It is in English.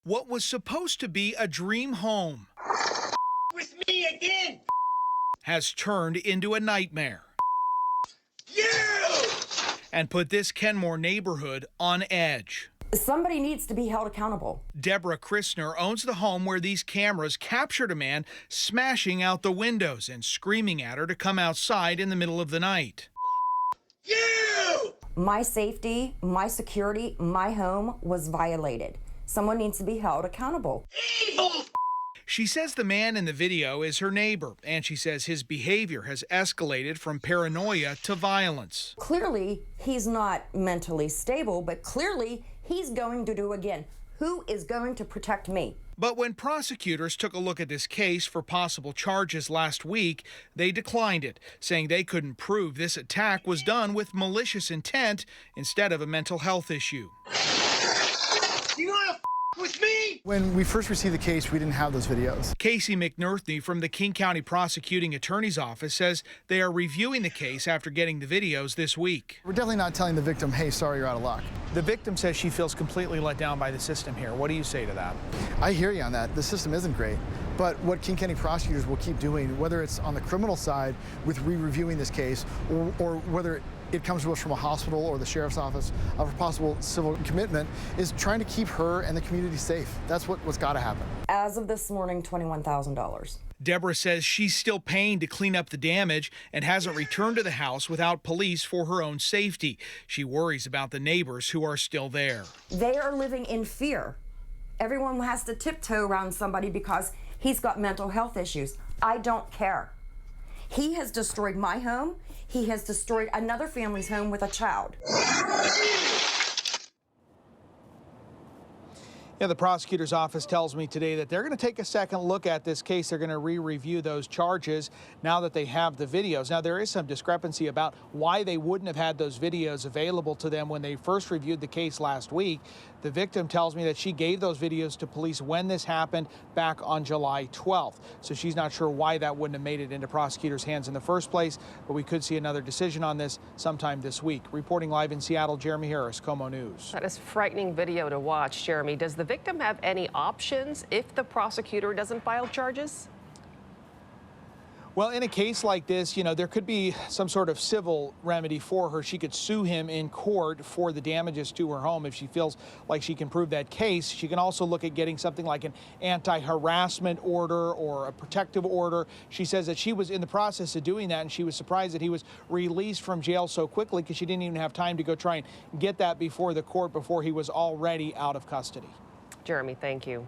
What was supposed to be a dream home With me again! has turned into a nightmare You! and put this Kenmore neighborhood on edge. Somebody needs to be held accountable. Debra Christner owns the home where these cameras captured a man smashing out the windows and screaming at her to come outside in the middle of the night. You! My safety, my security, my home was violated. Someone needs to be held accountable. Evil! She says the man in the video is her neighbor, and she says his behavior has escalated from paranoia to violence. Clearly, he's not mentally stable, but clearly he's going to do again. Who is going to protect me? But when prosecutors took a look at this case for possible charges last week, they declined it, saying they couldn't prove this attack was done with malicious intent instead of a mental health issue. You wanna with me? When we first received the case, we didn't have those videos. Casey McNerthney from the King County Prosecuting Attorney's Office says they are reviewing the case after getting the videos this week. We're definitely not telling the victim, hey, sorry, you're out of luck. The victim says she feels completely let down by the system here. What do you say to that? I hear you on that. The system isn't great. But what King County prosecutors will keep doing, whether it's on the criminal side with re-reviewing this case, or whether it comes to us from a hospital or the sheriff's office of a possible civil commitment, is trying to keep her and the community safe. That's what's got to happen. As of this morning, $21,000. Debra says she's still paying to clean up the damage and hasn't returned to the house without police for her own safety. She worries about the neighbors who are still there. They are living in fear. Everyone has to tiptoe around somebody because he's got mental health issues. I don't care. He has destroyed my home. He has destroyed another family's home with a child. Yeah, the prosecutor's office tells me today that they're going to take a second look at this case. They're going to re-review those charges now that they have the videos. Now, there is some discrepancy about why they wouldn't have had those videos available to them when they first reviewed the case last week. The victim tells me that she gave those videos to police when this happened back on July 12th. So she's not sure why that wouldn't have made it into prosecutors' hands in the first place, but we could see another decision on this sometime this week. Reporting live in Seattle, Jeremy Harris, KOMO News. That is frightening video to watch, Jeremy. Does the victim have any options if the prosecutor doesn't file charges? Well, in a case like this, you know, there could be some sort of civil remedy for her. She could sue him in court for the damages to her home if she feels like she can prove that case. She can also look at getting something like an anti-harassment order or a protective order. She says that she was in the process of doing that, and she was surprised that he was released from jail so quickly because she didn't even have time to go try and get that before the court before he was already out of custody. Jeremy, thank you.